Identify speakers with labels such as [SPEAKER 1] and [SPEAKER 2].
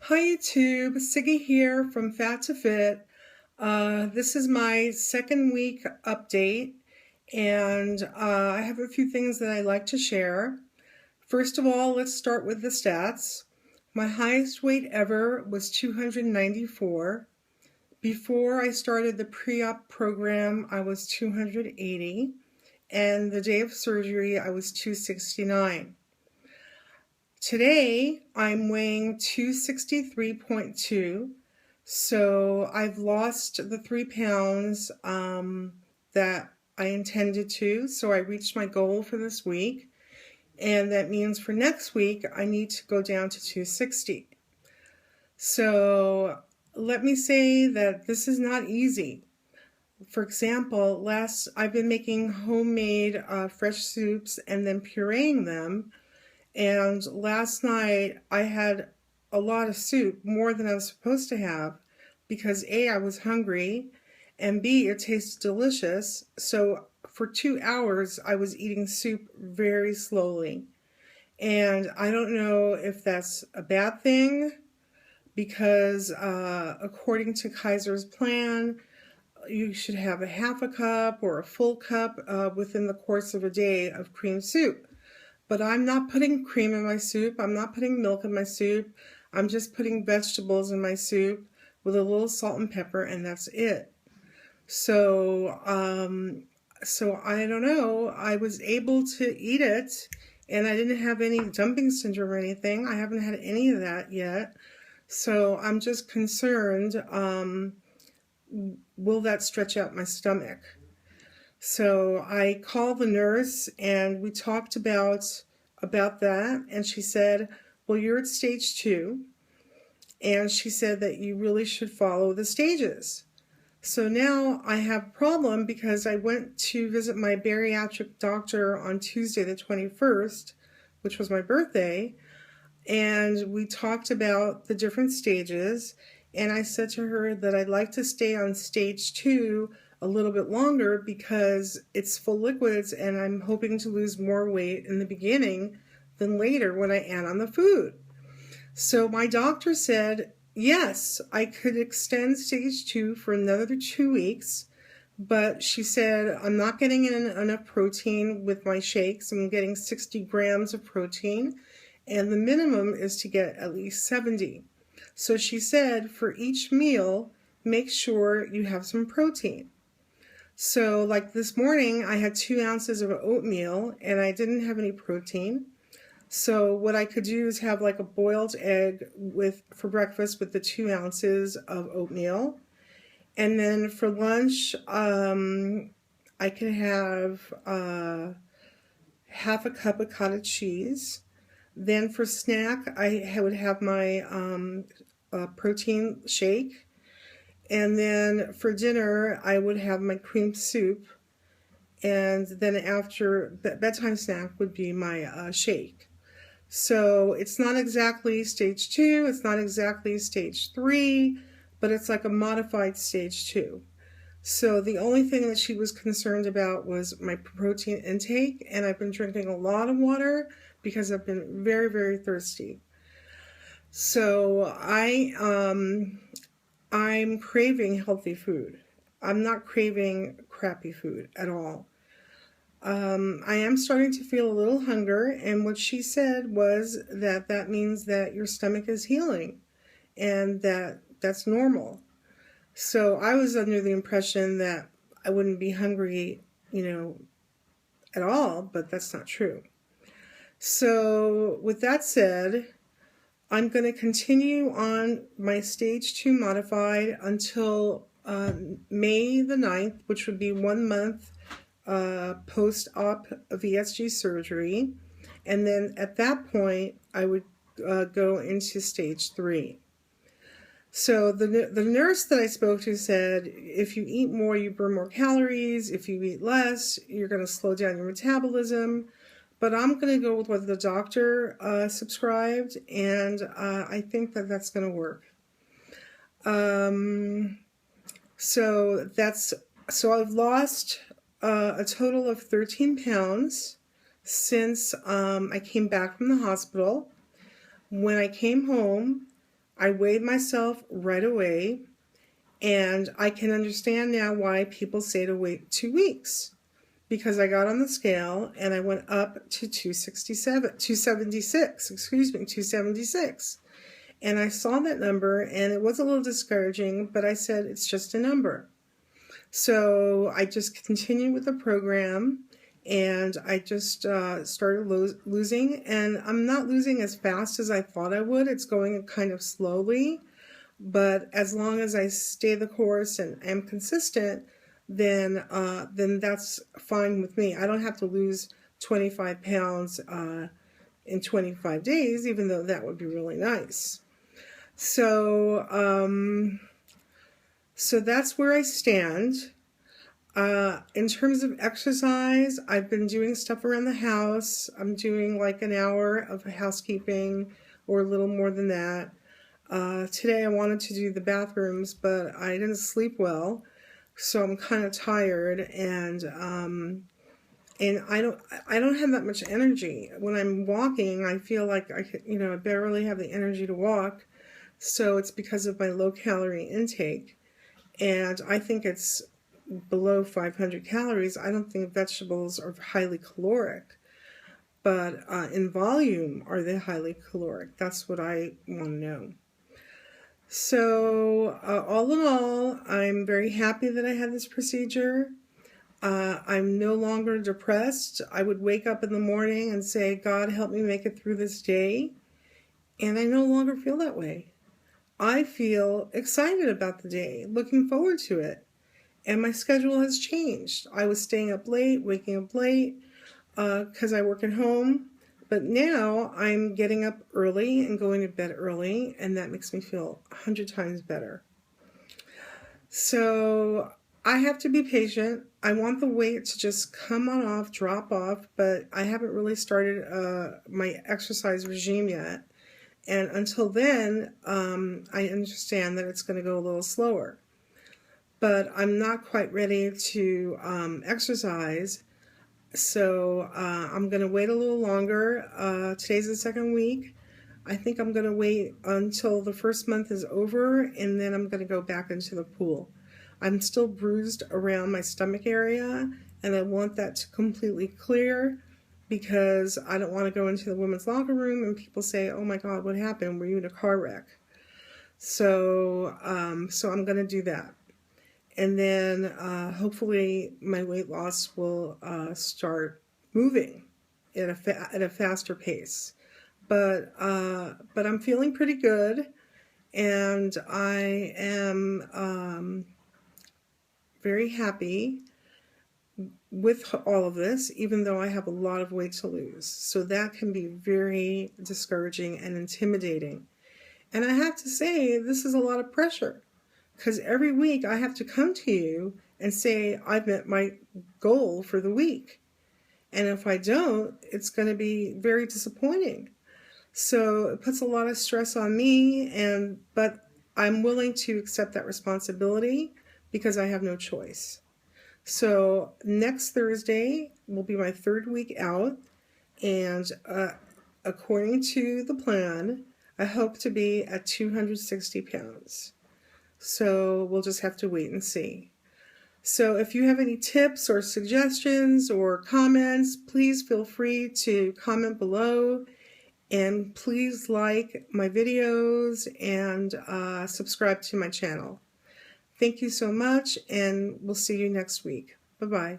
[SPEAKER 1] Hi YouTube, Siggy here from Fat to Fit. This is my second week update, and I have a few things that I'd like to share. First of all, let's start with the stats. My highest weight ever was 294. Before I started the pre-op program, I was 280, and the day of surgery, I was 269. Today, I'm weighing 263.2, so I've lost the 3 pounds that I intended to, so I reached my goal for this week, and that means for next week, I need to go down to 260. So let me say that this is not easy. For example, I've been making homemade fresh soups and then pureeing them. And last night I had a lot of soup, more than I was supposed to have, because A, I was hungry, and B, it tasted delicious. So for 2 hours I was eating soup very slowly. And I don't know if that's a bad thing, because according to Kaiser's plan, you should have a half a cup or a full cup within the course of a day of cream soup. But I'm not putting cream in my soup. I'm not putting milk in my soup. I'm just putting vegetables in my soup with a little salt and pepper, and that's it. So, I don't know. I was able to eat it, and I didn't have any dumping syndrome or anything. I haven't had any of that yet. So I'm just concerned, will that stretch out my stomach? So I called the nurse and we talked about that, and she said, well, you're at stage 2, and she said that you really should follow the stages. So now I have a problem because I went to visit my bariatric doctor on Tuesday the 21st, which was my birthday, and we talked about the different stages, and I said to her that I'd like to stay on stage 2 a little bit longer because it's full liquids, and I'm hoping to lose more weight in the beginning than later when I add on the food. So my doctor said, yes, I could extend stage 2 for another 2 weeks, but she said I'm not getting in enough protein with my shakes. I'm getting 60 grams of protein, and the minimum is to get at least 70. So she said for each meal, make sure you have some protein. So like this morning, I had 2 ounces of oatmeal and I didn't have any protein. So what I could do is have like a boiled egg for breakfast with the 2 ounces of oatmeal. And then for lunch, I could have half a cup of cottage cheese. Then for snack, I would have my protein shake. And then for dinner, I would have my cream soup. And then after, bedtime snack would be my shake. So it's not exactly stage 2, it's not exactly stage 3, but it's like a modified stage 2. So the only thing that she was concerned about was my protein intake, and I've been drinking a lot of water because I've been very, very thirsty. So I'm craving healthy food. I'm not craving crappy food at all. I am starting to feel a little hunger, and what she said was that means that your stomach is healing, and that's normal. So I was under the impression that I wouldn't be hungry, at all, but that's not true. So with that said, I'm going to continue on my stage 2 modified until May the 9th, which would be 1 month post-op VSG surgery. And then at that point, I would go into stage 3. So the nurse that I spoke to said, if you eat more, you burn more calories. If you eat less, you're going to slow down your metabolism. But I'm going to go with what the doctor subscribed, and I think that that's going to work. So I've lost a total of 13 pounds since I came back from the hospital. When I came home, I weighed myself right away, and I can understand now why people say to wait 2 weeks. Because I got on the scale and I went up to 276. And I saw that number and it was a little discouraging, but I said, it's just a number. So I just continued with the program and I just started losing, and I'm not losing as fast as I thought I would. It's going kind of slowly, but as long as I stay the course and am consistent, then that's fine with me. I don't have to lose 25 pounds in 25 days, even though that would be really nice. So so that's where I stand. In terms of exercise, I've been doing stuff around the house. I'm doing like an hour of housekeeping or a little more than that. Today I wanted to do the bathrooms, but I didn't sleep well, so I'm kind of tired, and I don't have that much energy. When I'm walking, I feel like I barely have the energy to walk. So it's because of my low calorie intake, and I think it's below 500 calories. I don't think vegetables are highly caloric, but in volume, are they highly caloric? That's what I want to know. So all in all, I'm very happy that I had this procedure. I'm no longer depressed. I would wake up in the morning and say, God, help me make it through this day. And I no longer feel that way. I feel excited about the day, looking forward to it. And my schedule has changed. I was staying up late, waking up late, because I work at home. But now I'm getting up early and going to bed early, and that makes me feel 100 times better. So I have to be patient. I want the weight to just come on off, drop off, but I haven't really started my exercise regime yet. And until then, I understand that it's going to go a little slower. But I'm not quite ready to exercise, so I'm going to wait a little longer. Today's the second week. I think I'm going to wait until the first month is over, and then I'm going to go back into the pool. I'm still bruised around my stomach area, and I want that to completely clear, because I don't want to go into the women's locker room and people say, oh my God, what happened? Were you in a car wreck? So, so I'm going to do that. And then hopefully my weight loss will start moving at a faster pace. But I'm feeling pretty good, and I am very happy with all of this, even though I have a lot of weight to lose. So that can be very discouraging and intimidating. And I have to say, this is a lot of pressure, because every week I have to come to you and say, I've met my goal for the week. And if I don't, it's going to be very disappointing. So it puts a lot of stress on me, but I'm willing to accept that responsibility because I have no choice. So next Thursday will be my third week out, and according to the plan, I hope to be at 260 pounds. So we'll just have to wait and see. So if you have any tips or suggestions or comments, please feel free to comment below, and please like my videos and subscribe to my channel. Thank you so much, and we'll see you next week. Bye-bye.